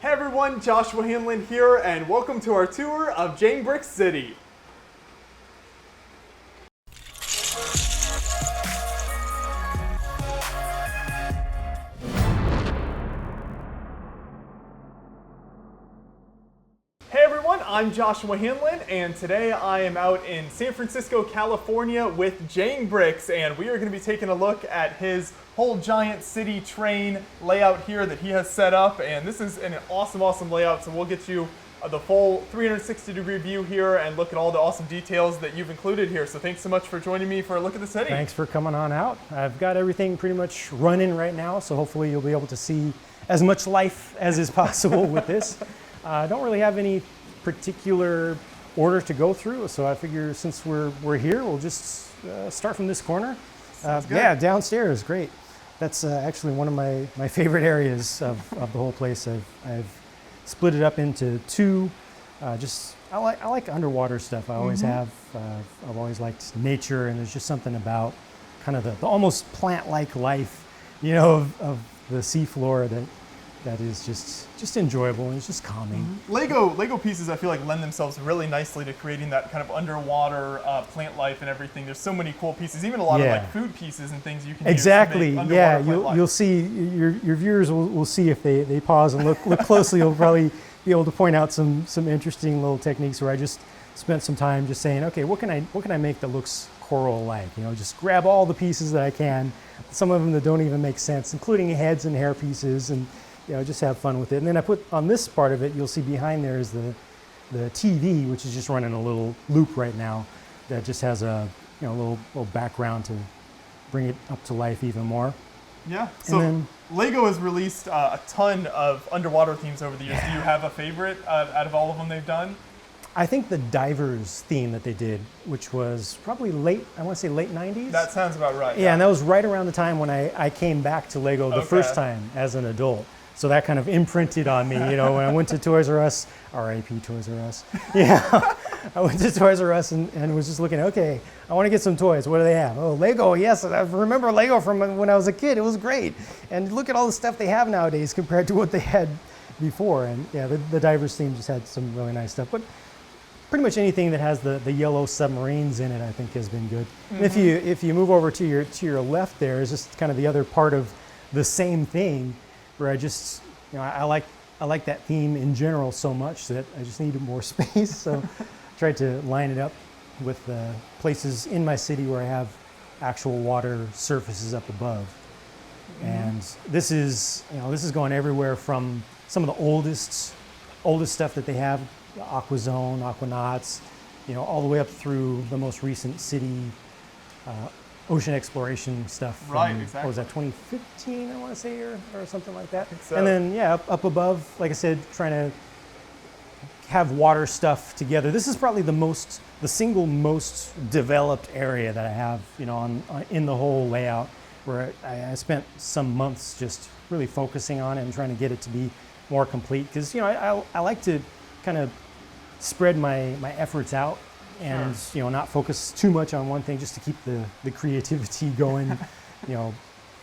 Hey everyone, Joshua Hanlon here, and welcome to our tour of JANGBRiCKS City. Hey everyone, I'm Joshua Hanlon, and today I am out in San Francisco, California with JANGBRiCKS, and we are going to be taking a look at his whole giant city train layout here that he has set up, and this is an awesome layout, so we'll get you the full 360-degree view here and look at all the awesome details that you've included here. So thanks so much for joining me for a look at the city. Thanks for coming on out. I've got everything pretty much running right now, so hopefully you'll be able to see as much life as is possible with this. I don't really have any particular order to go through, so I figure since we're here, we'll just start from this corner. Yeah, downstairs, great. That's actually one of my favorite areas of the whole place. I've split it up into two. I like underwater stuff. I always have. I've always liked nature, and there's just something about kind of the almost plant-like life, you know, of the seafloor that is just enjoyable and it's just calming. Lego pieces I feel like lend themselves really nicely to creating that kind of underwater plant life and everything. There's so many cool pieces, even a lot of like food pieces and things you can exactly. use to make underwater plant You'll see your viewers will see if they pause and look closely. You'll probably be able to point out some interesting little techniques where I just spent some time just saying, okay, what can I make that looks coral-like? You know, just grab all the pieces that I can. Some of them that don't even make sense, including heads and hair pieces, and you know, just have fun with it. And then I put on this part of it, you'll see behind there is the TV, which is just running a little loop right now that just has a little background to bring it up to life even more. Yeah. So Lego has released a ton of underwater themes over the years. Do you have a favorite out of all of them they've done? I think the divers theme that they did, which was probably late 90s. That sounds about right. Yeah, and that was right around the time when I came back to Lego the first time as an adult. So that kind of imprinted on me, you know, when I went to Toys R Us, R.I.P. Toys R Us. Yeah, I went to Toys R Us and was just looking, okay, I want to get some toys. What do they have? Oh, Lego, yes, I remember Lego from when I was a kid. It was great. And look at all the stuff they have nowadays compared to what they had before. And yeah, the divers theme just had some really nice stuff. But pretty much anything that has the yellow submarines in it, I think, has been good. And if you move over to your left, there is just kind of the other part of the same thing, where I just, I like that theme in general so much that I just needed more space. So I tried to line it up with places in my city where I have actual water surfaces up above. And this is going everywhere from some of the oldest stuff that they have, AquaZone, Aquanauts, all the way up through the most recent city ocean exploration stuff from, right, exactly. What was that, 2015, I want to say, or something like that. So. And then, up above, like I said, trying to have water stuff together. This is probably the single most developed area that I have, in the whole layout, where I spent some months just really focusing on it and trying to get it to be more complete. Because, I like to kind of spread my efforts out and not focus too much on one thing, just to keep the creativity going,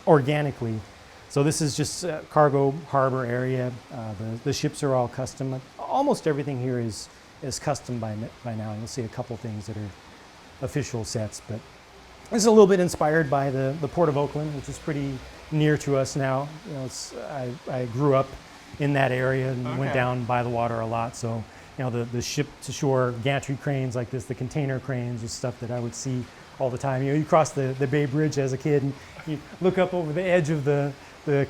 organically. So this is just a cargo harbor area. The ships are all custom. Almost everything here is custom by now. You'll see a couple things that are official sets, but this is a little bit inspired by the Port of Oakland, which is pretty near to us now. I grew up in that area and went down by the water a lot, so the ship-to-shore gantry cranes like this, the container cranes, is stuff that I would see all the time. You cross the Bay Bridge as a kid, and you look up over the edge of the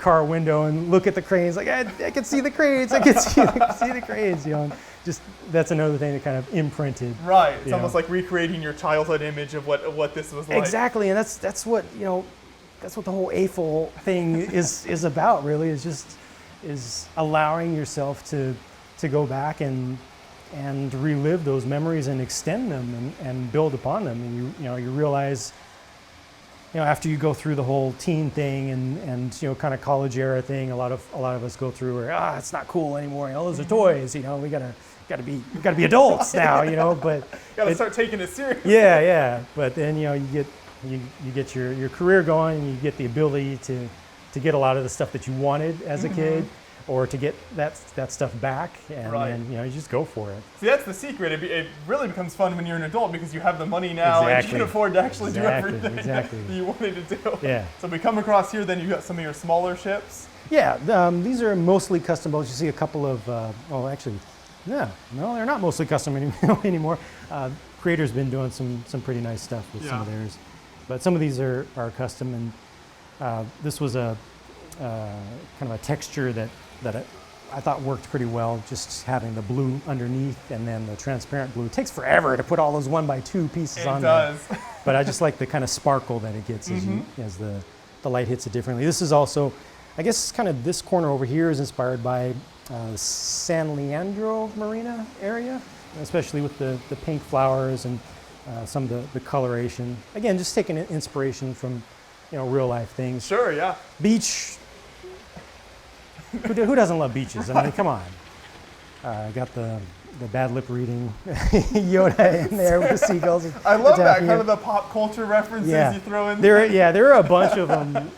car window and look at the cranes, like, I can see the cranes, I can see the cranes, Just, that's another thing that kind of imprinted. Right, it's almost like recreating your childhood image of what this was like. Exactly, and that's what, that's what the whole AFOL thing is about, really, is allowing yourself to go back and relive those memories and extend them and build upon them. And you realize, after you go through the whole teen thing and kind of college era thing, a lot of us go through where it's not cool anymore. Those are toys. We gotta be adults now. But gotta start taking it seriously. Yeah. But then you get your career going, and you get the ability to get a lot of the stuff that you wanted as a kid. or to get that stuff back, and Right. then you just go for it. See, that's the secret. It really becomes fun when you're an adult because you have the money now and you can afford to actually do everything that you wanted to do. Yeah. So we come across here, then you've got some of your smaller ships. Yeah, these are mostly custom boats. You see a couple of, well, actually, no, they're not mostly custom anymore. Creator's been doing some pretty nice stuff with some of theirs, but some of these are custom, and this was a kind of a texture that I thought worked pretty well, just having the blue underneath and then the transparent blue. It takes forever to put all those 1x2 pieces on there. It does. But I just like the kind of sparkle that it gets as the light hits it differently. This is also, I guess kind of this corner over here is inspired by San Leandro Marina area, especially with the pink flowers and some of the coloration. Again, just taking inspiration from real life things. Sure, yeah. Beach. Who doesn't love beaches? I mean, come on. Got the bad lip reading Yoda in there with the seagulls. I love that kind of the pop culture references you throw in there. There are a bunch of them.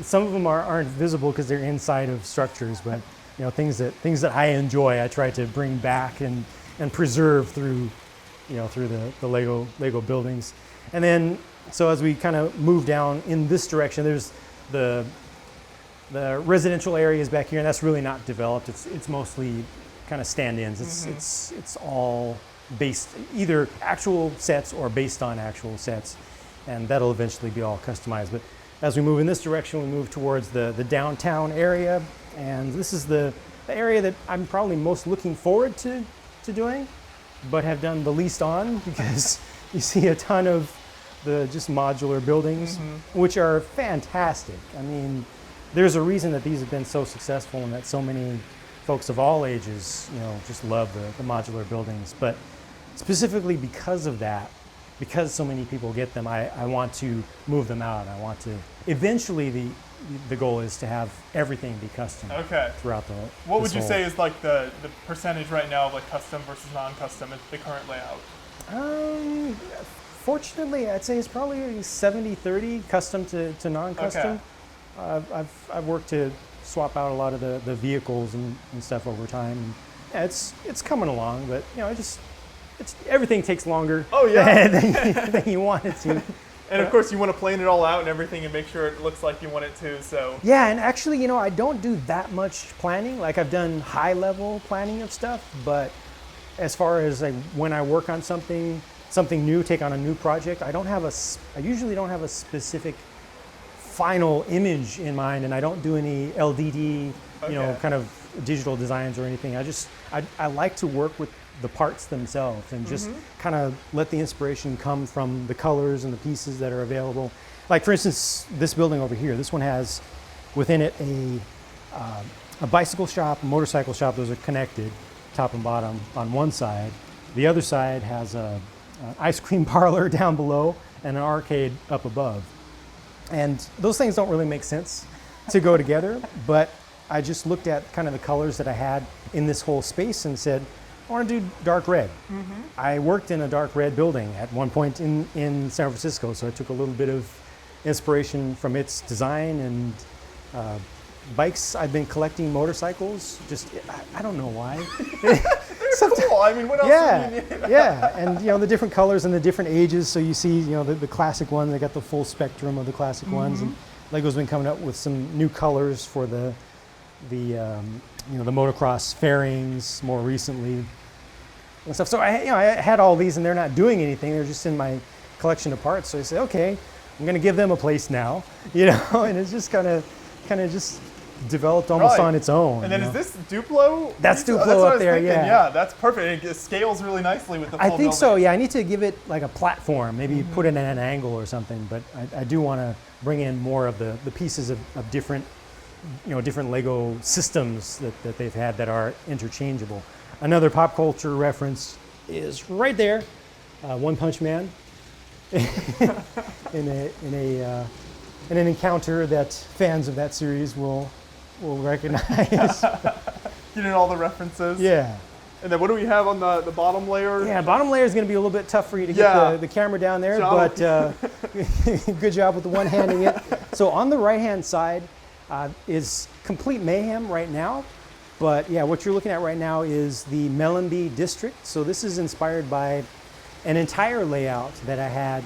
Some of them aren't visible because they're inside of structures, but things that I enjoy, I try to bring back and preserve through the Lego buildings. And then so as we kind of move down in this direction, there's the residential areas back here, and that's really not developed. It's mostly kind of stand-ins. It's all based either actual sets or based on actual sets, and that'll eventually be all customized. But as we move in this direction, we move towards the downtown area, and this is the area that I'm probably most looking forward to doing, but have done the least on, because you see a ton of the just modular buildings, which are fantastic. I mean, there's a reason that these have been so successful and that so many folks of all ages, just love the modular buildings. But specifically because of that, because so many people get them, I want to move them out. I want to, eventually the goal is to have everything be custom throughout the What would you say is like the percentage right now of like custom versus non-custom at the current layout? Fortunately, I'd say it's probably 70-30 custom to non-custom. I've worked to swap out a lot of the vehicles and stuff over time. Yeah, it's coming along, but everything takes longer than you want it to. And of course, you want to plan it all out and everything and make sure it looks like you want it to. So yeah, and actually, I don't do that much planning. Like I've done high-level planning of stuff, but as far as when I work on something new, take on a new project, I usually don't have a specific final image in mind, and I don't do any LDD, kind of digital designs or anything. I like to work with the parts themselves and just kind of let the inspiration come from the colors and the pieces that are available. Like for instance, this building over here, this one has within it a bicycle shop, a motorcycle shop. Those are connected, top and bottom, on one side. The other side has an ice cream parlor down below and an arcade up above. And those things don't really make sense to go together, but I just looked at kind of the colors that I had in this whole space and said, I want to do dark red. I worked in a dark red building at one point in San Francisco, so I took a little bit of inspiration from its design and bikes. I've been collecting motorcycles, I don't know why. They're cool. I mean, what else do you need? Yeah, and the different colors and the different ages. So you see, the classic ones. They got the full spectrum of the classic ones, and Lego's been coming up with some new colors for the motocross fairings more recently and stuff. So I had all these, and they're not doing anything. They're just in my collection of parts. So I said, okay, I'm going to give them a place now, and it's just kind of just developed almost on its own. And then is this Duplo? That's Duplo up there, yeah. That's perfect. It scales really nicely with the full I think building. so, yeah. I need to give it like a platform, maybe put it at an angle or something, but I do want to bring in more of the pieces of different, different Lego systems that they've had that are interchangeable. Another pop culture reference is right there, One Punch Man, in an encounter that fans of that series will recognize. Getting all the references. Yeah. And then what do we have on the bottom layer? Yeah, bottom layer is going to be a little bit tough for you to get the camera down there, but good job with the one-handing it. So on the right-hand side is complete mayhem right now, But yeah, what you're looking at right now is the Mellanby District. So this is inspired by an entire layout that I had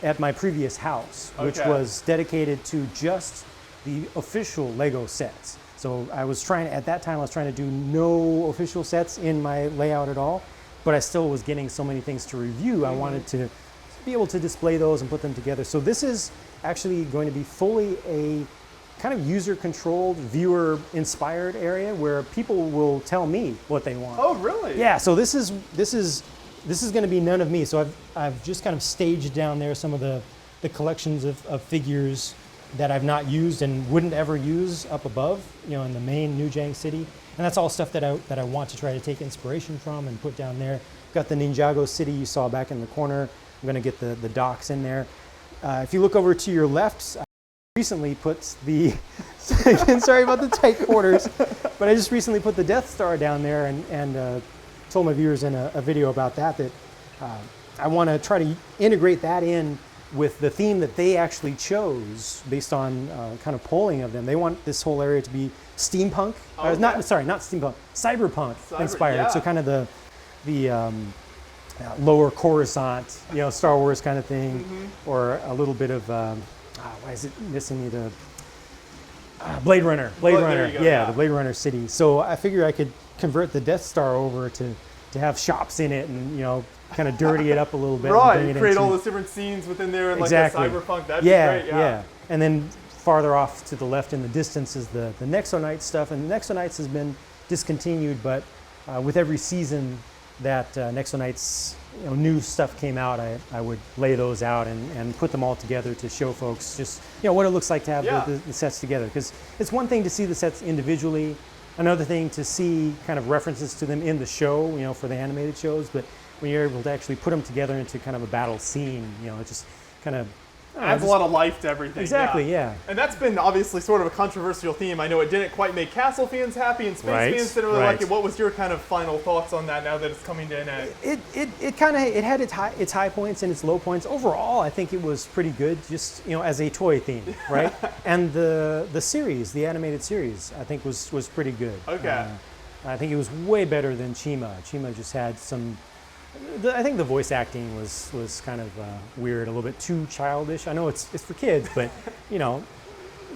at my previous house, which was dedicated to just the official Lego sets. So I was trying, at that time, I was trying to do no official sets in my layout at all, but I still was getting so many things to review. I wanted to be able to display those and put them together. So this is actually going to be fully a kind of user-controlled, viewer-inspired area where people will tell me what they want. Oh, really? Yeah. So this is going to be none of me. So I've just kind of staged down there some of the collections of figures that I've not used and wouldn't ever use up above, in the main New Jang City. And that's all stuff that I want to try to take inspiration from and put down there. Got the Ninjago City you saw back in the corner. I'm going to get the docks in there. If you look over to your left, I recently put the, again, sorry about the tight quarters, but I just recently put the Deathstar down there and told my viewers in a video about that I want to try to integrate that in with the theme that they actually chose based on kind of polling of them. They want this whole area to be steampunk, not steampunk, cyberpunk inspired. Yeah. So kind of the lower Coruscant, Star Wars kind of thing, or a little bit of, why is it missing me? The Blade Runner. Yeah, the Blade Runner city. So I figured I could convert the Death Star over to have shops in it and, kind of dirty it up a little bit. Right, and create all those different scenes within there and exactly. like the cyberpunk. That'd be great, yeah. And then farther off to the left in the distance is the Nexo Knight stuff. And Nexo Knights has been discontinued, but with every season that Nexo Knights new stuff came out, I would lay those out and put them all together to show folks just what it looks like to have the sets together. Because it's one thing to see the sets individually, another thing to see kind of references to them in the show, for the animated shows. But when you're able to actually put them together into kind of a battle scene, it just kind of adds a lot of life to everything. Exactly, yeah. And that's been obviously sort of a controversial theme. I know it didn't quite make Castle fans happy and Space fans didn't really like it. What was your kind of final thoughts on that now that it's coming to an end? It kind of had its high points and its low points. Overall, I think it was pretty good, just as a toy theme, right? And the series, the animated series, I think was pretty good. Okay. I think it was way better than Chima. Chima just had some. I think the voice acting was kind of weird, a little bit too childish. I know it's for kids, but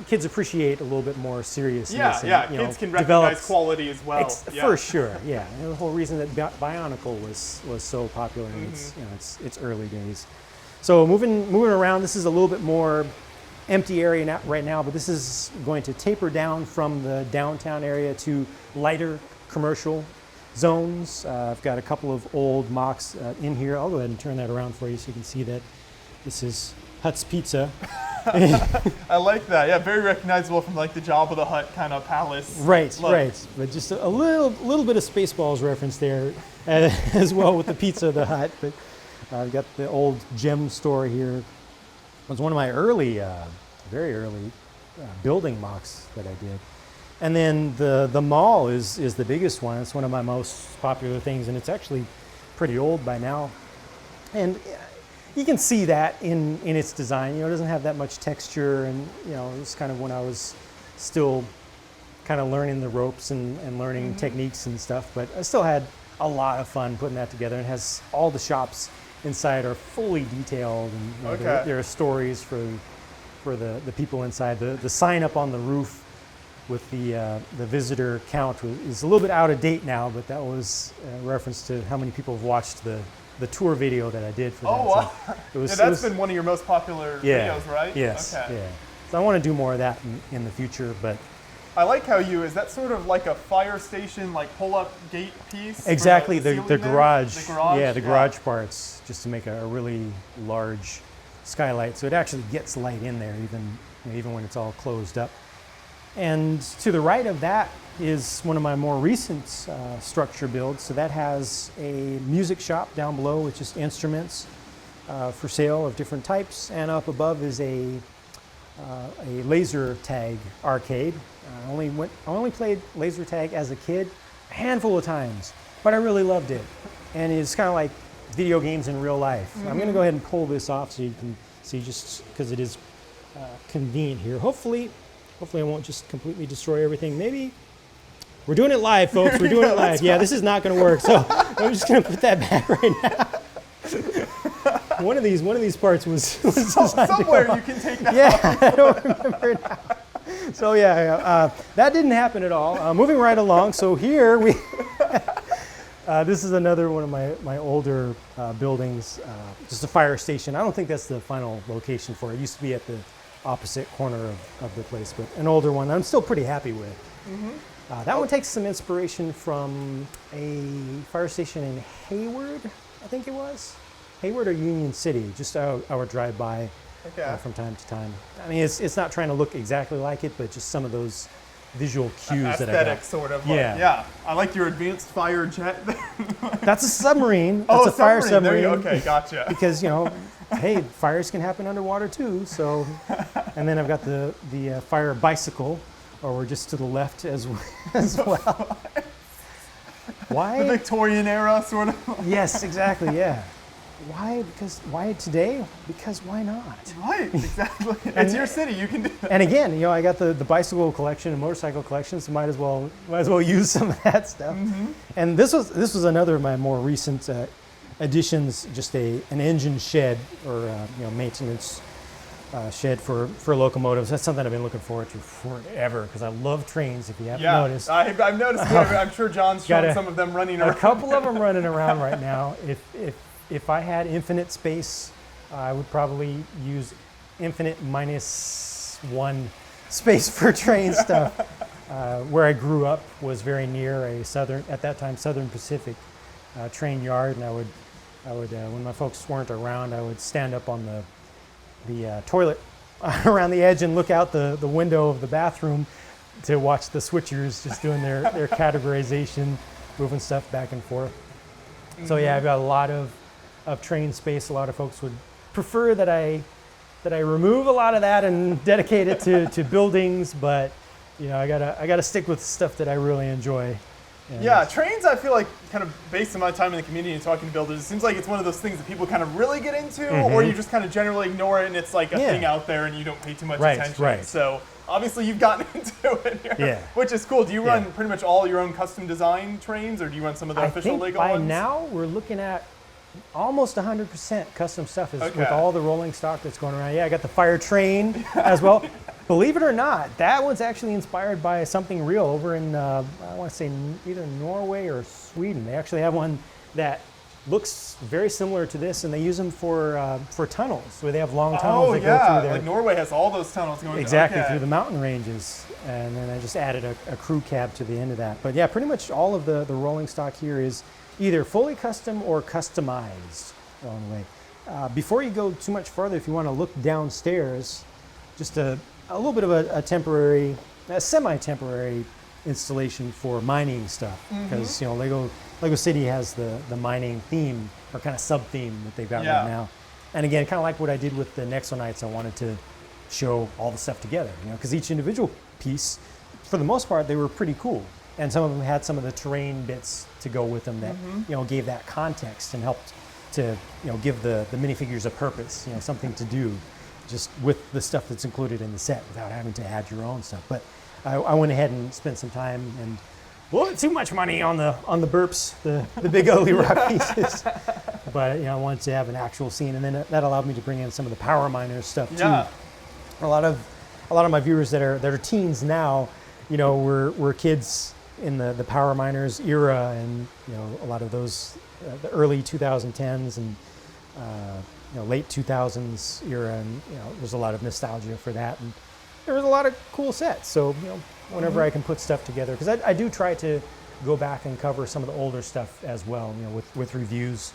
kids appreciate a little bit more seriousness. Yeah, kids can recognize quality as well. For sure, yeah. And the whole reason that Bionicle was so popular in its early days. So moving around, this is a little bit more empty area right now, but this is going to taper down from the downtown area to lighter commercial zones. I've got a couple of old mocks in here. I'll go ahead and turn that around for you so you can see that this is Hutt's Pizza. I like that. Yeah, very recognizable from like the Jabba the Hutt kind of palace. Right. But just a little bit of Spaceballs reference there as well with the Pizza the Hutt. But I've got the old gem store here. It was one of my very early building mocks that I did. And then the mall is the biggest one. It's one of my most popular things, and it's actually pretty old by now. And you can see that in its design. It doesn't have that much texture, and it's kind of when I was still kind of learning the ropes and learning techniques and stuff. But I still had a lot of fun putting that together. It has all the shops inside are fully detailed, and there are stories for the people inside. The sign up on the roof with the visitor count is a little bit out of date now, but that was a reference to how many people have watched the tour video that I did for that. Oh, wow. So that's been one of your most popular videos, right? Yes. Okay. Yeah. So I want to do more of that in the future, but I like how is that sort of like a fire station, like pull-up gate piece? Exactly, the garage. Yeah, the garage parts, just to make a really large skylight, so it actually gets light in there, even when it's all closed up. And to the right of that is one of my more recent structure builds. So that has a music shop down below with just instruments for sale of different types. And up above is a laser tag arcade. I only played laser tag as a kid a handful of times, but I really loved it. And it's kind of like video games in real life. I'm going to go ahead and pull this off so you can see, just because it is convenient here. Hopefully I won't just completely destroy everything. Maybe We're doing it live, folks. We're doing it live. Yeah, this is not going to work. So I'm just going to put that back right now. One of these parts was somewhere you can take that. Yeah, I don't remember now. So yeah, that didn't happen at all. Moving right along. So here we. This is another one of my older buildings, just a fire station. I don't think that's the final location for it. It used to be at the opposite corner of the place, but an older one I'm still pretty happy with. Mm-hmm. That one takes some inspiration from a fire station in Hayward, I think it was. Hayward or Union City, just our drive-by from time to time. I mean, it's not trying to look exactly like it, but just some of those visual cues that I got. Aesthetic, sort of. Yeah. I like your advanced fire jet. That's a submarine. That's a fire submarine. Okay, gotcha. Because, hey, fires can happen underwater too. So, and then I've got the fire bicycle, or we're just to the left as well. Why? The Victorian era, sort of. Yes, exactly. Yeah. Why? Because why today? Because why not? Right, exactly. It's your city. You can do that. And again, I got the bicycle collection and motorcycle collection, so might as well use some of that stuff. Mm-hmm. And this was another of my more recent additions, just an engine shed or maintenance shed for locomotives. That's something I've been looking forward to forever because I love trains. If you haven't noticed, I've noticed. I'm sure John's shown some of them running around. A couple of them running around right now. If I had infinite space, I would probably use infinite -1 space for train stuff. Where I grew up was very near at that time Southern Pacific train yard, and I would when my folks weren't around, I would stand up on the toilet around the edge and look out the window of the bathroom to watch the switchers just doing their categorization, moving stuff back and forth. Mm-hmm. So yeah, I've got a lot of train space. A lot of folks would prefer that I remove a lot of that and dedicate it to buildings, but I gotta stick with stuff that I really enjoy. And yeah, trains, I feel like, kind of based on my time in the community and talking to builders, it seems like it's one of those things that people kind of really get into, mm-hmm. or you just kind of generally ignore it and it's like a thing out there and you don't pay too much attention. Right. So obviously you've gotten into it here, which is cool. Do you run pretty much all your own custom design trains, or do you run some of the official Lego ones? By now we're looking at almost 100% custom stuff with all the rolling stock that's going around. Yeah, I got the fire train as well. Believe it or not, that one's actually inspired by something real over in, I want to say either Norway or Sweden. They actually have one that looks very similar to this, and they use them for tunnels. So they have long tunnels that go through there. Like Norway has all those tunnels going through the mountain ranges. And then I just added a crew cab to the end of that. But yeah, pretty much all of the rolling stock here is either fully custom or customized along the way. Before you go too much further, if you want to look downstairs, just a little bit of a semi-temporary installation for mining stuff, because Lego City has the mining theme or kind of sub-theme that they've got right now. And again, kind of like what I did with the Nexo Knights, I wanted to show all the stuff together, because each individual piece, for the most part, they were pretty cool. And some of them had some of the terrain bits to go with them that gave that context and helped to give the minifigures a purpose, something to do, just with the stuff that's included in the set without having to add your own stuff. But I went ahead and spent some time and too much money on the burps, the big ugly rock pieces. But I wanted to have an actual scene, and then that allowed me to bring in some of the power miners stuff too. Yeah. A lot of my viewers that are teens now, were kids in the power miners era, and a lot of those the early 2010s and late 2000s era, and there's a lot of nostalgia for that, and there was a lot of cool sets. So whenever I can put stuff together, because I do try to go back and cover some of the older stuff as well, with reviews,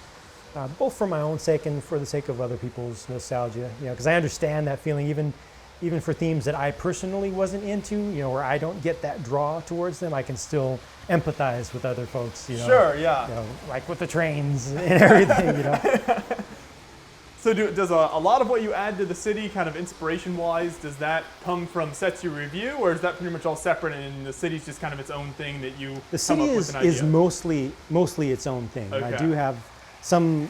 both for my own sake and for the sake of other people's nostalgia, because I understand that feeling, even for themes that I personally wasn't into, where I don't get that draw towards them, I can still empathize with other folks, Sure, yeah. Like with the trains and everything, So does a lot of what you add to the city, kind of inspiration-wise, does that come from sets you review, or is that pretty much all separate and the city's just kind of its own thing that you come up with an idea? The city is mostly its own thing. Okay. I do have some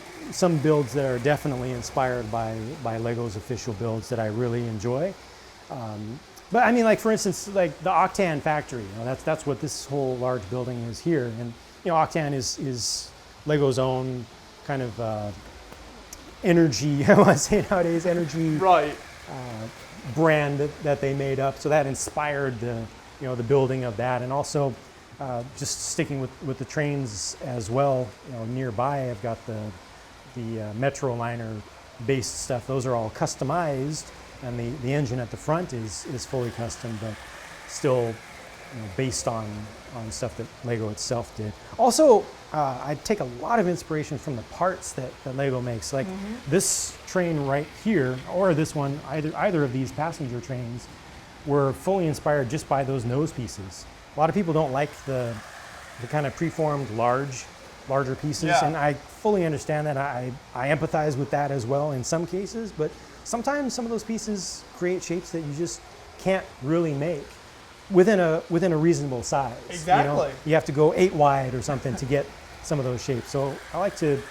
builds that are definitely inspired by Lego's official builds that I really enjoy. But I mean, like for instance, like the Octan factory. You know, that's what this whole large building is here. And you know, Octan is Lego's own kind of energy. I want to say nowadays energy Right. brand that they made up. So that inspired the the building of that, and also just sticking with the trains as well. You know, nearby I've got the Metro liner based stuff. Those are all customized. And the engine at the front is fully custom, but still based on stuff that Lego itself did. Also, I take a lot of inspiration from the parts that Lego makes. Like this train right here, or this one, either of these passenger trains, were fully inspired just by those nose pieces. A lot of people don't like the kind of preformed larger pieces, Yeah. and I fully understand that. I empathize with that as well in some cases, but sometimes some of those pieces create shapes that you just can't really make within a reasonable size. Exactly. You have to go 8 wide or something to get some of those shapes. So I like to,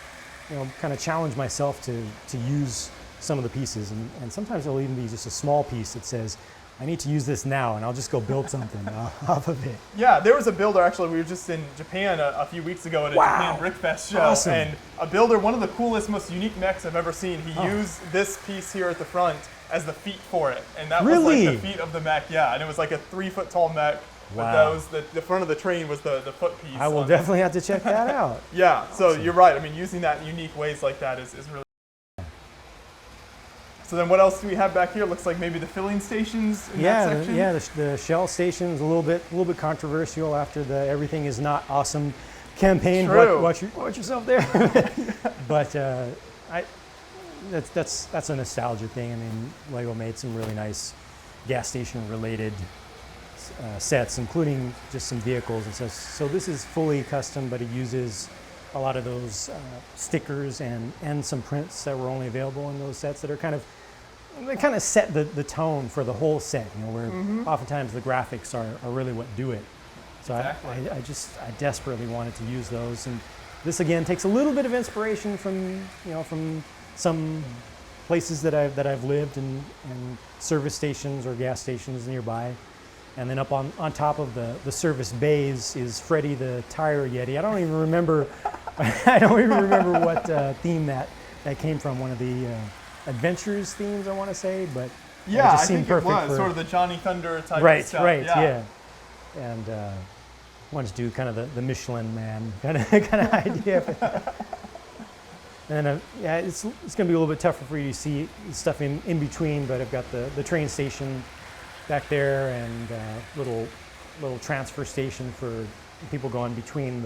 kind of challenge myself to use some of the pieces, and sometimes it'll even be just a small piece that says, I need to use this now, and I'll just go build something off of it. Yeah, there was a builder, actually, we were just in Japan a few weeks ago at a Wow. Japan BrickFest show. Awesome. And a builder, one of the coolest, most unique mechs I've ever seen, he used this piece here at the front as the feet for it. And that Really? was like the feet of the mech, yeah. And it was like a 3-foot tall mech. Wow. But the front of the train was the foot piece. I will on it. definitely have to check that out. Yeah, so Awesome. you're right. I mean, using that in unique ways like that is really. So then what else do we have back here? Looks like maybe the filling stations in that section? The Shell station's a little bit controversial after the Everything Is Not Awesome campaign. True. Watch yourself there. But that's a nostalgia thing. I mean, Lego made some really nice gas station related sets, including just some vehicles and stuff. So this is fully custom, but it uses a lot of those stickers and some prints that were only available in those sets that are kind of set the tone for the whole set, where oftentimes the graphics are really what do it. So Exactly. I desperately wanted to use those, and this again takes a little bit of inspiration from some places that I've lived and service stations or gas stations nearby. And then up on top of the service bays is Freddy the Tire Yeti. I don't even remember what theme that came from. One of the Adventures themes, I want to say, but Yeah, it just I seemed think it perfect was sort of the Johnny Thunder type right, stuff. right, yeah. And wanted to do kind of the Michelin Man kind of idea. And it's going to be a little bit tougher for you to see stuff in between, but I've got the train station back there and little transfer station for people going between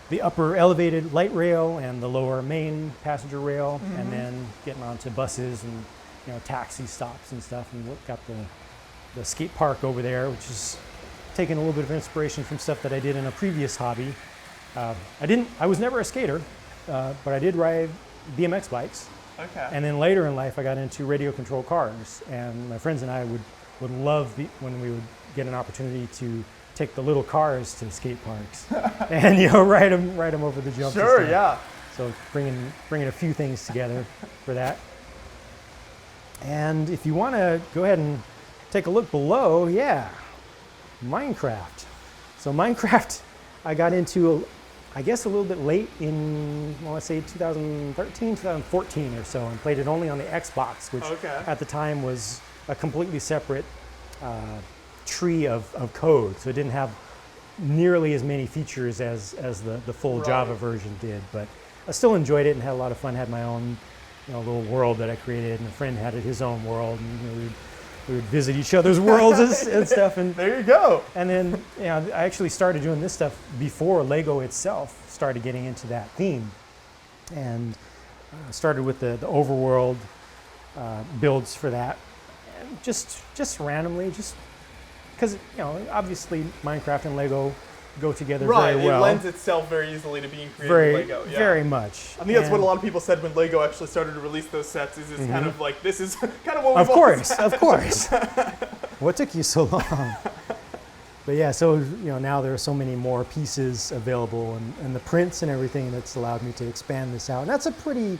the upper elevated light rail and the lower main passenger rail, and then getting onto buses and taxi stops and stuff. And we've got the skate park over there, which is taking a little bit of inspiration from stuff that I did in a previous hobby. I was never a skater, but I did ride BMX bikes. Okay. And then later in life, I got into radio control cars, and my friends and I would love when we would get an opportunity to take the little cars to skate parks and ride them over the jumps. Sure, and stuff. yeah. So bringing a few things together for that. And if you want to go ahead and take a look below, Minecraft. So Minecraft, I got into, I guess, a little bit late in, let's say 2013, 2014 or so, and played it only on the Xbox, which at the time was a completely separate tree of code. So it didn't have nearly as many features as the full Java version did. But I still enjoyed it and had a lot of fun, had my own little world that I created, and a friend had his own world, and we would visit each other's worlds and stuff. And there you go. And then I actually started doing this stuff before Lego itself started getting into that theme, and started with the overworld builds for that, and just randomly, just because obviously Minecraft and Lego go together very well. It lends itself very easily to being created with Lego. Yeah. Very much. I think that's what a lot of people said when Lego actually started to release those sets. Is kind of like, this is kind of what we've always had. Of course. What took you so long? But yeah, so now there are so many more pieces available, and the prints and everything that's allowed me to expand this out. And that's a pretty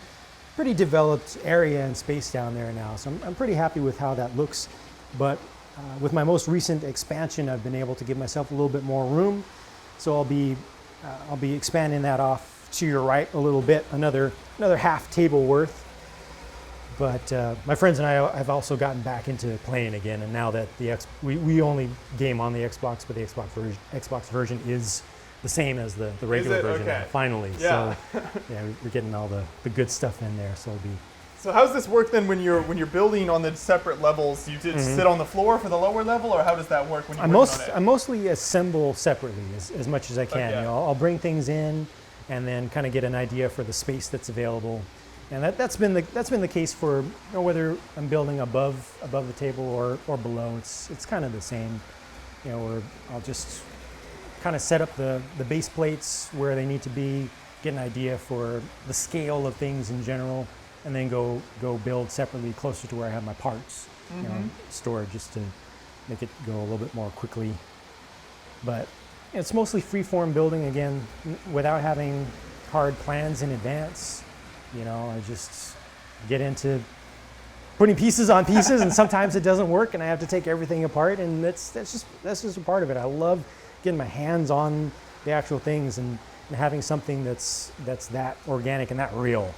developed area and space down there now. So I'm pretty happy with how that looks. But with my most recent expansion, I've been able to give myself a little bit more room. So I'll be expanding that off to your right a little bit, another half table worth. But my friends and I have also gotten back into playing again, and now that we only game on the Xbox, but the Xbox version is the same as the regular version now, finally. Yeah. So yeah, we're getting all the good stuff in there. So it'll be. So how's this work then when you're building on the separate levels? You just sit on the floor for the lower level, or how does that work when you're working on it? I mostly assemble separately as much as I can. Okay. You know, I'll bring things in and then kind of get an idea for the space that's available. And that's been the case for, you know, whether I'm building above the table or below. It's kind of the same. You know, where I'll just kind of set up the base plates where they need to be, get an idea for the scale of things in general, and then go build separately closer to where I have my parts, you know, stored, just to make it go a little bit more quickly. But it's mostly free-form building, again, without having hard plans in advance. You know, I just get into putting pieces on pieces, and sometimes it doesn't work, and I have to take everything apart, and that's just a part of it. I love getting my hands on the actual things and having something that's that organic and that real.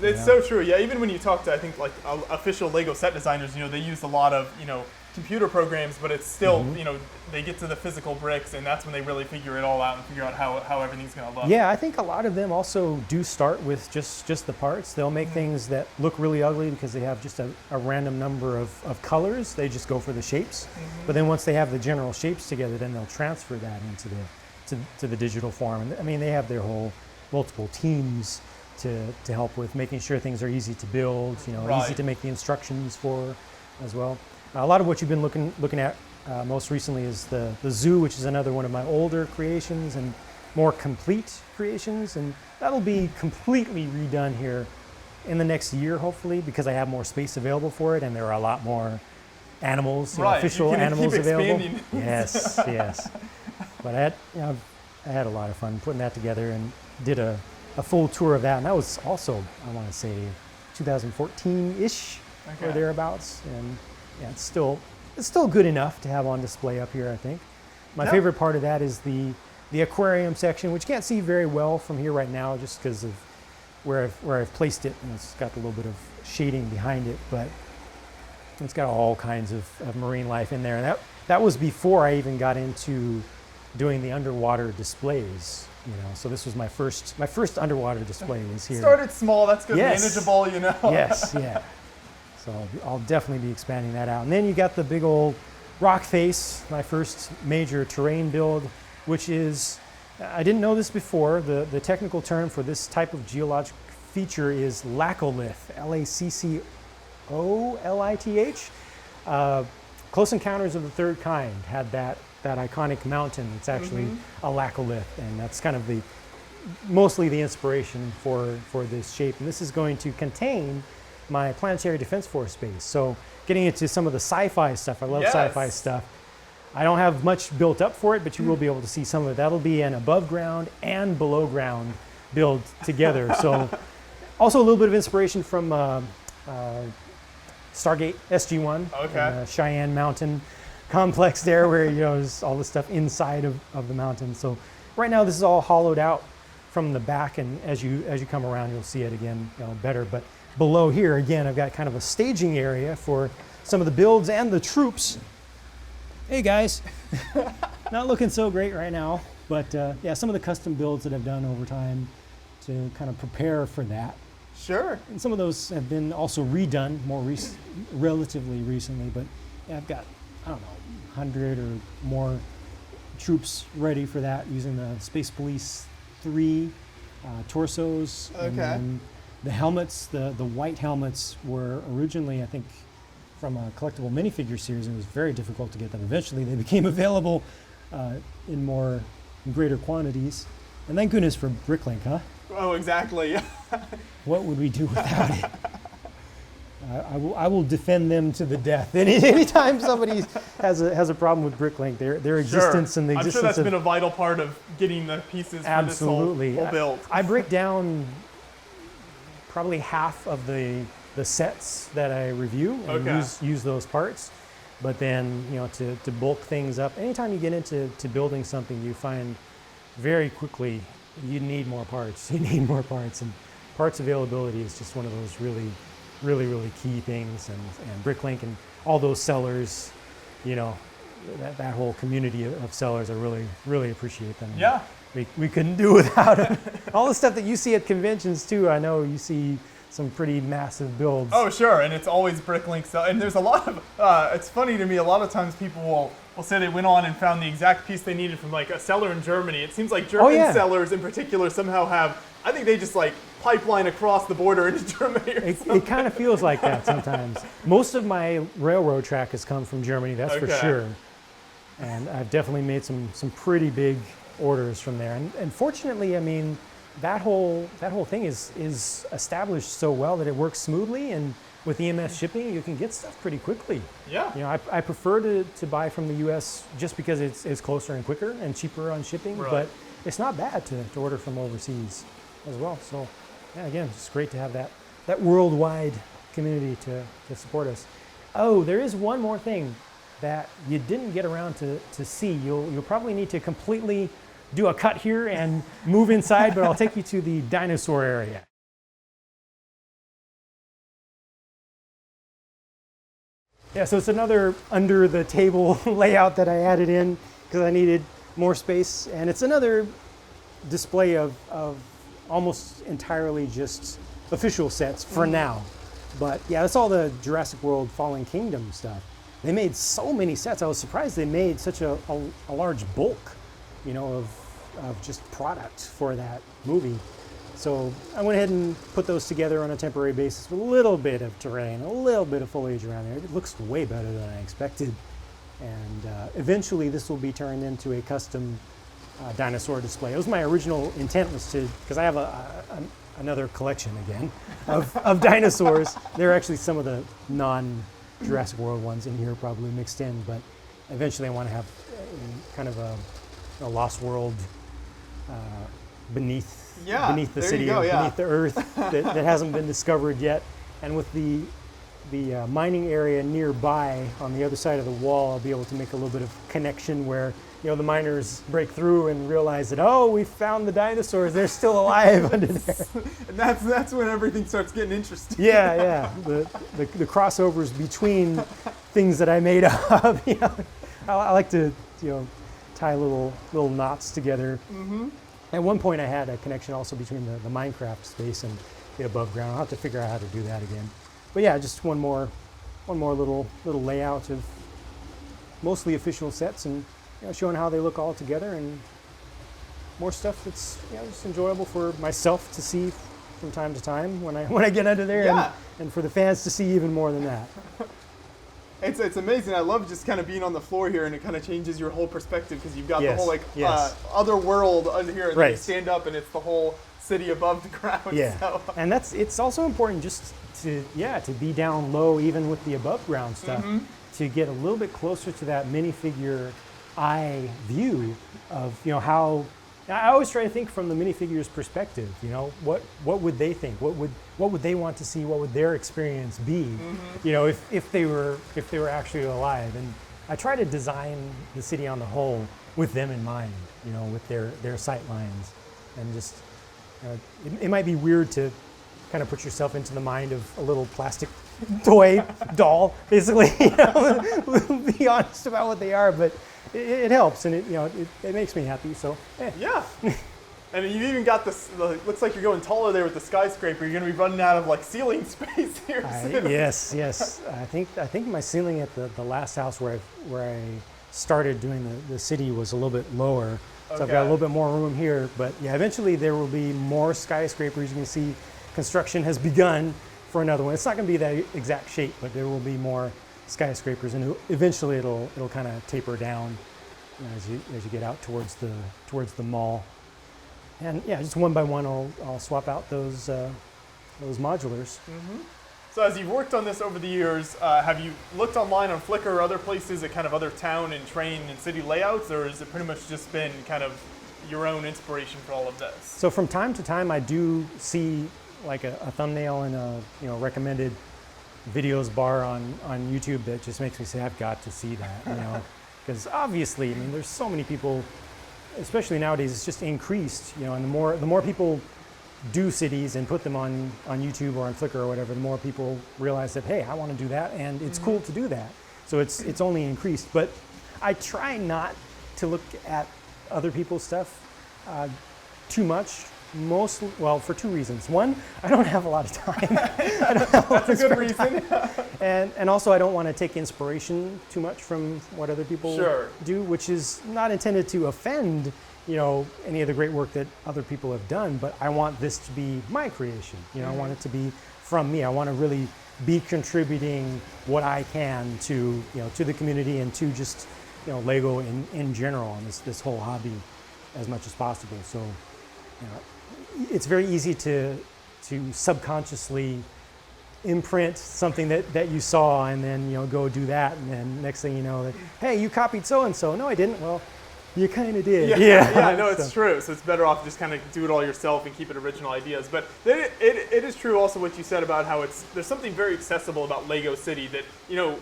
It's so true. Yeah, even when you talk to, I think, like official Lego set designers, you know, they use a lot of, you know, computer programs, but it's still, you know, they get to the physical bricks, and that's when they really figure it all out and figure out how everything's going to look. Yeah, I think a lot of them also do start with just the parts. They'll make things that look really ugly because they have just a random number of colors. They just go for the shapes. But then once they have the general shapes together, then they'll transfer that into to the digital form. And I mean, they have their whole multiple teams to help with making sure things are easy to build, you know, easy to make the instructions for as well. A lot of what you've been looking at most recently is the zoo, which is another one of my older creations and more complete creations, and that'll be completely redone here in the next year, hopefully, because I have more space available for it, and there are a lot more animals, you know, official animals available. Yes, yes. But I had a lot of fun putting that together, and did a full tour of that, and that was also, I want to say, 2014-ish or thereabouts, and yeah, it's still good enough to have on display up here, I think. My favorite part of that is the aquarium section, which you can't see very well from here right now just because of where I've placed it, and it's got a little bit of shading behind it, but it's got all kinds of marine life in there. And that was before I even got into doing the underwater displays, you know. So this was my first underwater display was here. Started small, that's good, manageable, you know. Yes, yeah. So I'll definitely be expanding that out. And then you got the big old rock face, my first major terrain build, which is, I didn't know this before, the technical term for this type of geologic feature is laccolith, L-A-C-C-O-L-I-T-H. Close Encounters of the Third Kind had that iconic mountain. It's actually a laccolith, and that's kind of mostly the inspiration for this shape. And this is going to contain my Planetary Defense Force base. So getting into some of the sci-fi stuff, I love sci-fi stuff. I don't have much built up for it, but you will be able to see some of it. That'll be an above ground and below ground build together. So also a little bit of inspiration from Stargate SG-1, Cheyenne Mountain complex there, where, you know, there's all the stuff inside of the mountain. So right now this is all hollowed out from the back, and as you come around, you'll see it again, you know, better. But below here, again, I've got kind of a staging area for some of the builds and the troops. Hey guys, not looking so great right now, but yeah, some of the custom builds that I've done over time to kind of prepare for that. Sure. And some of those have been also redone relatively recently, but yeah, I've got, I don't know, 100 or more troops ready for that using the Space Police 3 torsos. And then the helmets, the white helmets were originally, I think, from a collectible minifigure series, and it was very difficult to get them. Eventually they became available in greater quantities. And thank goodness for Bricklink, huh? Oh, exactly. What would we do without it? I will defend them to the death. Anytime somebody has a problem with Bricklink, their existence and the existence I'm sure that's been a vital part of getting the pieces for this whole build. I break down probably half of the sets that I review and use those parts. But then, to bulk things up, anytime you get into building something, you find very quickly you need more parts. You need more parts, and parts availability is just one of those really, really, really key things. And BrickLink and all those sellers, that whole community of sellers, I really, really appreciate them. Yeah. We couldn't do without it. All the stuff that you see at conventions too, I know you see some pretty massive builds. Oh, sure, and it's always BrickLink. And there's a lot of, it's funny to me, a lot of times people will say they went on and found the exact piece they needed from like a seller in Germany. It seems like German sellers in particular somehow have, I think they just like pipeline across the border into Germany or something. It kind of feels like that sometimes. Most of my railroad track has come from Germany, that's for sure. And I've definitely made some pretty big orders from there. And fortunately, I mean, that whole thing is established so well that it works smoothly, and with EMS shipping, you can get stuff pretty quickly. Yeah. I prefer to buy from the U.S. just because it's closer and quicker and cheaper on shipping, but it's not bad to order from overseas as well. So, yeah, again, it's great to have that worldwide community to support us. Oh, there is one more thing that you didn't get around to see. You'll probably need to completely do a cut here and move inside, but I'll take you to the Dinosaur area. Yeah, so it's another under the table layout that I added in because I needed more space, and it's another display of almost entirely just official sets for now. But yeah, that's all the Jurassic World Fallen Kingdom stuff. They made so many sets. I was surprised they made such a large bulk, of just product for that movie. So I went ahead and put those together on a temporary basis with a little bit of terrain, a little bit of foliage around there. It looks way better than I expected. And eventually this will be turned into a custom dinosaur display. It was my original intent, was because I have another collection again of dinosaurs. There are actually some of the non-Jurassic World ones in here probably mixed in, but eventually I want to have kind of a Lost World beneath the city, beneath the earth that hasn't been discovered yet. And with the mining area nearby on the other side of the wall, I'll be able to make a little bit of connection where the miners break through and realize that, oh, we found the dinosaurs, they're still alive under there. And that's when everything starts getting interesting. Yeah. The crossovers between things that I made up. I like to tie little knots together. Mm-hmm. At one point I had a connection also between the Minecraft space and the above ground. I'll have to figure out how to do that again. But yeah, just one more little layout of mostly official sets, and showing how they look all together, and more stuff that's just enjoyable for myself to see from time to time when I get under there, and for the fans to see even more than that. It's amazing. I love just kind of being on the floor here, and it kind of changes your whole perspective because you've got the whole other world under here, and then you stand up and it's the whole city above the ground. Yeah, so. And it's also important just to be down low even with the above ground stuff, to get a little bit closer to that minifigure eye view of how. I always try to think from the minifigure's perspective. What would they think? What would they want to see? What would their experience be? If they were actually alive. And I try to design the city on the whole with them in mind. With their sight lines, and just it might be weird to kind of put yourself into the mind of a little plastic toy doll, basically. Be honest about what they are, but it helps, and it makes me happy. So yeah. And you've even got this. Looks like you're going taller there with the skyscraper. You're going to be running out of ceiling space here soon. Yes. I think my ceiling at the last house where I started doing the city was a little bit lower. So I've got a little bit more room here. But yeah, eventually there will be more skyscrapers. You can see construction has begun for another one. It's not going to be that exact shape, but there will be more skyscrapers, and eventually it'll kind of taper down as you get out towards the mall. And yeah, just one by one I'll swap out those modulars. Mm-hmm. So as you've worked on this over the years, have you looked online on Flickr or other places at kind of other town and train and city layouts, or has it pretty much just been kind of your own inspiration for all of this? So from time to time I do see like a thumbnail and a recommended videos bar on YouTube that just makes me say, I've got to see that, you know, because obviously, I mean, there's so many people, especially nowadays, it's just increased, you know, and the more people do cities and put them on YouTube or on Flickr or whatever, the more people realize that, hey, I want to do that, and it's cool to do that. So it's only increased. But I try not to look at other people's stuff too much. Well, for two reasons. One, I don't have a lot of time. I don't have a lot That's a good reason. and also I don't want to take inspiration too much from what other people do, which is not intended to offend, you know, any of the great work that other people have done, but I want this to be my creation. You know, I want it to be from me. I want to really be contributing what I can to, you know, to the community and to just, you know, Lego in general and this whole hobby as much as possible. So, you know, it's very easy to subconsciously imprint something that you saw and then, you know, go do that, and then next thing you know, that, hey, you copied so and so. No, I didn't. Well, you kind of did. Yeah, no, it's true. So it's better off just kind of do it all yourself and keep it original ideas. But it is true also what you said about how there's something very accessible about Lego City that, you know,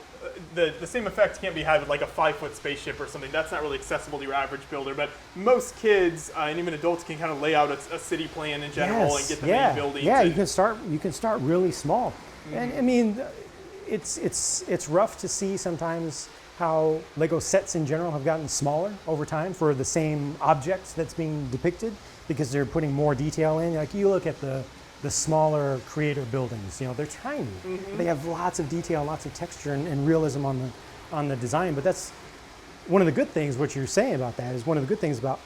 the same effect can't be had with like a 5-foot spaceship or something. That's not really accessible to your average builder. But most kids and even adults can kind of lay out a city plan in general and get the main buildings. Yeah, you can start really small. And I mean, it's rough to see sometimes how Lego sets in general have gotten smaller over time for the same objects that's being depicted, because they're putting more detail in. Like you look at the smaller creator buildings, you know, they're tiny. They have lots of detail, lots of texture and realism on the design. But that's one of the good things, what you're saying about that is one of the good things about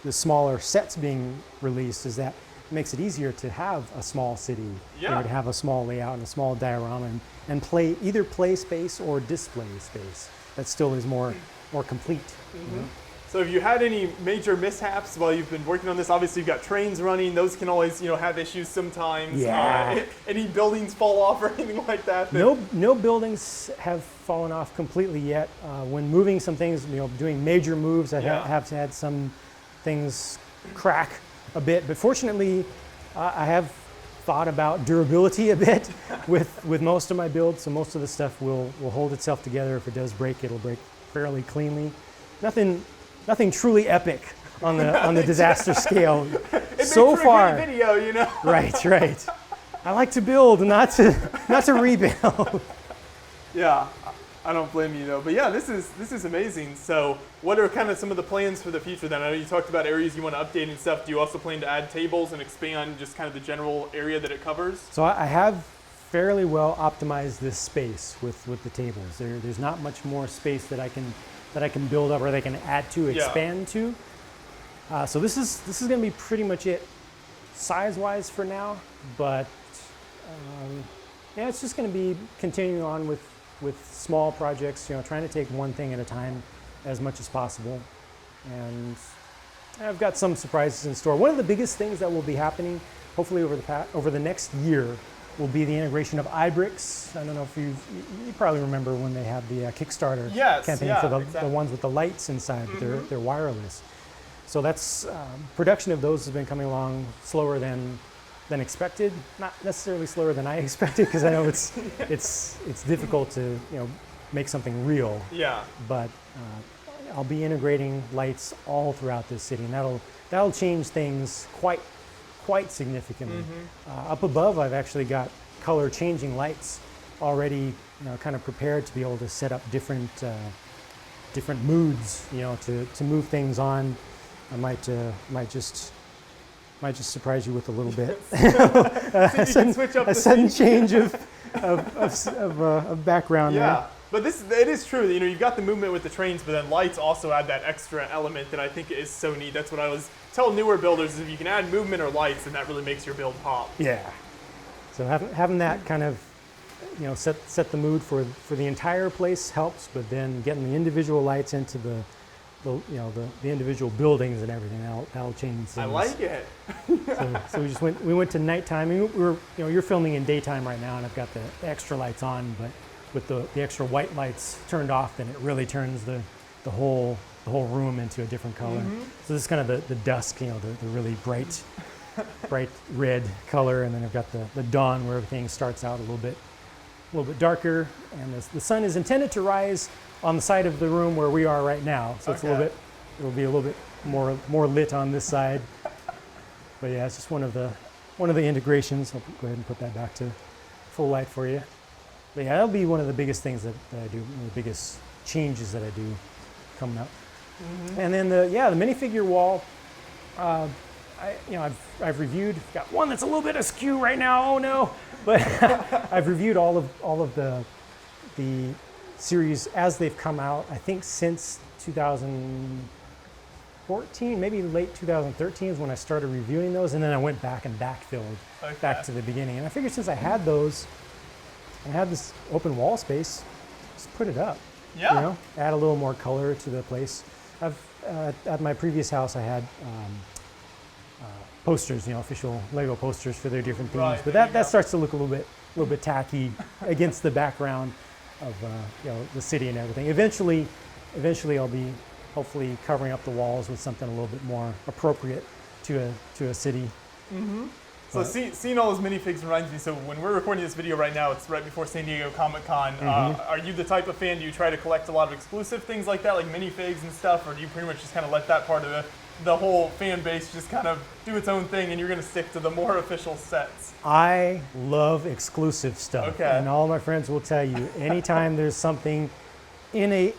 the smaller sets being released is that it makes it easier to have a small city, you know, to have a small layout and a small diorama and either play space or display space that still is more complete. You know? So have you had any major mishaps while you've been working on this? Obviously, you've got trains running. Those can always, you know, have issues sometimes. Yeah. Any buildings fall off or anything like that? No buildings have fallen off completely yet. When moving some things, you know, doing major moves, I have had some things crack a bit. But fortunately, I have thought about durability a bit with most of my builds. So most of the stuff will hold itself together. If it does break, it'll break fairly cleanly. Nothing truly epic on the disaster scale so far. Great video, you know. Right. I like to build, not to rebuild. Yeah, I don't blame you though. But yeah, this is amazing. So, what are kind of some of the plans for the future then? I know you talked about areas you want to update and stuff. Do you also plan to add tables and expand just kind of the general area that it covers? So I have fairly well optimized this space with the tables. There's not much more space that I can build up or they can add to, expand to. So this is going to be pretty much it size-wise for now, but yeah, it's just going to be continuing on with small projects, you know, trying to take one thing at a time as much as possible. And I've got some surprises in store. One of the biggest things that will be happening, hopefully over the next year, will be the integration of JANGBRiCKS. I don't know if you probably remember when they had the Kickstarter campaign for the ones with the lights inside, but they're wireless. So that's production of those has been coming along slower than expected. Not necessarily slower than I expected, because I know it's difficult to, you know, make something real. Yeah. But I'll be integrating lights all throughout this city, and that'll change things quite significantly. Up above, I've actually got color changing lights already, you know, kind of prepared to be able to set up different moods, you know, to move things on. I might just surprise you with a little bit. A sudden change of background. Yeah. There. But it is true. You know, you've got the movement with the trains, but then lights also add that extra element that I think is so neat. That's what I was telling newer builders, is if you can add movement or lights, then that really makes your build pop. Yeah. So having that kind of, you know, set the mood for the entire place helps, but then getting the individual lights into the individual buildings and everything, that'll change things. I like it. So we went to nighttime. You're filming in daytime right now, and I've got the extra lights on, but with the extra white lights turned off, then it really turns the whole room into a different color. So this is kind of the dusk, you know, the really bright red color, and then I've got the dawn where everything starts out a little bit little bit darker, and the sun is intended to rise on the side of the room where we are right now. So it's it'll be a little bit more lit on this side. But yeah, it's just one of the integrations. I'll go ahead and put that back to full light for you. But yeah, that'll be one of the biggest things that I do, one of the biggest changes that I do coming up. And then the minifigure wall, I've reviewed, got one that's a little bit askew right now, oh no, but I've reviewed all of the series as they've come out, I think since 2014, maybe late 2013 is when I started reviewing those, and then I went back and backfilled back to the beginning. And I figured since I had those, and I had this open wall space, just put it up. Yeah. You know, add a little more color to the place. At my previous house, I had posters, official Lego posters for their different themes. Right, but that starts to look a little bit tacky against the background of the city and everything. Eventually I'll be hopefully covering up the walls with something a little bit more appropriate to a city. So seeing all those minifigs reminds me, so when we're recording this video right now, it's right before San Diego Comic-Con. Are you the type of fan, do you try to collect a lot of exclusive things like that, like minifigs and stuff, or do you pretty much just kind of let that part of the whole fan base just kind of do its own thing and you're going to stick to the more official sets? I love exclusive stuff. Okay. And all my friends will tell you, anytime there's something in a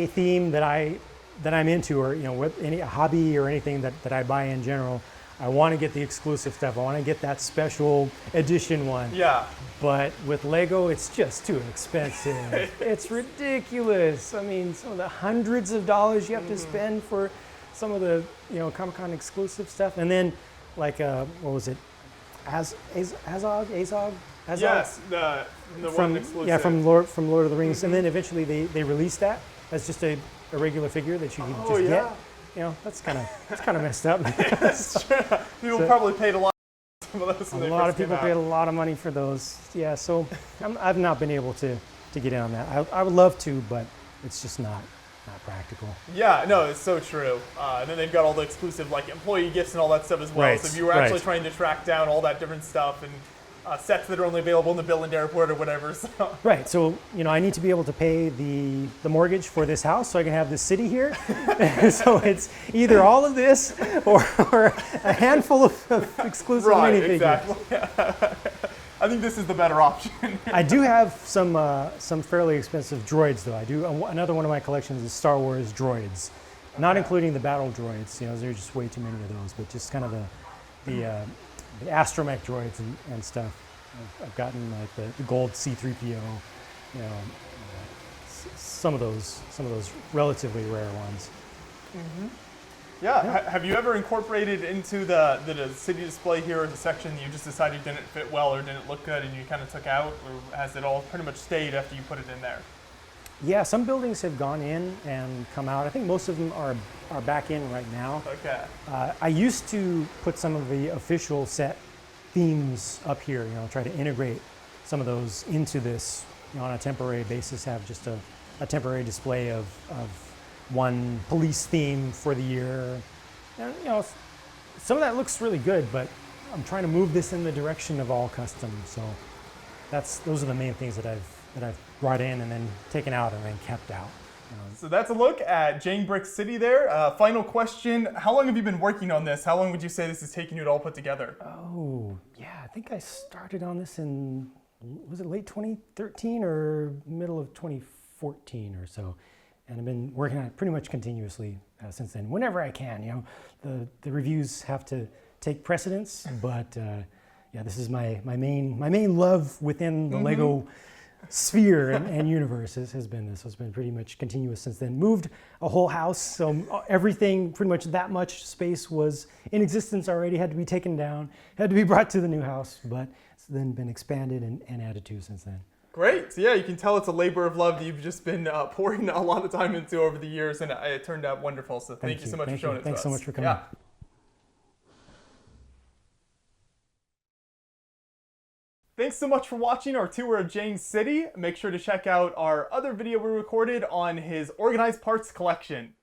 theme that I'm into, or with any hobby or anything that I buy in general, I want to get the exclusive stuff. I want to get that special edition one. Yeah. But with Lego, it's just too expensive. It's ridiculous. I mean, some of the hundreds of dollars you have to spend for some of the Comic-Con exclusive stuff. And then like what was it? Azog? Yes, the one exclusive. Yeah, from Lord of the Rings. And then eventually they released that as just a regular figure that you could just get. That's kind of messed up. That's true. People probably paid a lot for those. A lot of people paid a lot of money for those. Yeah, so I've not been able to get in on that. I would love to, but it's just not practical. Yeah, no, it's so true. And then they've got all the exclusive like employee gifts and all that stuff as well. Right, so if you were actually trying to track down all that different stuff and sets that are only available in the Billund Airport or whatever. So. Right. So I need to be able to pay the mortgage for this house so I can have this city here. So it's either all of this or a handful of exclusive minifigures. Exactly. I think this is the better option. I do have some fairly expensive droids though. I do another one of my collections is Star Wars droids, not including the battle droids. There are just way too many of those, but just kind of the astromech droids and stuff. I've gotten like the gold C-3PO, some of those relatively rare ones. Yeah. Have you ever incorporated into the city display here as a section you just decided didn't fit well or didn't look good and you kind of took out, or has it all pretty much stayed after you put it in there? Yeah, some buildings have gone in and come out. I think most of them are back in right now. Okay. I used to put some of the official set themes up here, try to integrate some of those into this, on a temporary basis, have just a temporary display of one police theme for the year. And, some of that looks really good, but I'm trying to move this in the direction of all custom. So those are the main things that I've brought in and then taken out and then kept out. So that's a look at JANGBRiCKS City there. Final question, how long have you been working on this? How long would you say this is taking you to all put together? Oh, yeah, I think I started on this in, was it late 2013 or middle of 2014 or so? And I've been working on it pretty much continuously since then, whenever I can. The reviews have to take precedence, but yeah, this is my main love within the Lego sphere and universe has been this. So it's been pretty much continuous since then. Moved a whole house, so everything, pretty much that much space was in existence already, had to be taken down, had to be brought to the new house, but it's then been expanded and added to since then. Great. So yeah, you can tell it's a labor of love that you've just been pouring a lot of time into over the years, and it turned out wonderful. So thank you so much for showing it to us. Thanks so much for coming. Yeah. Thanks so much for watching our tour of Jang's City. Make sure to check out our other video we recorded on his organized parts collection.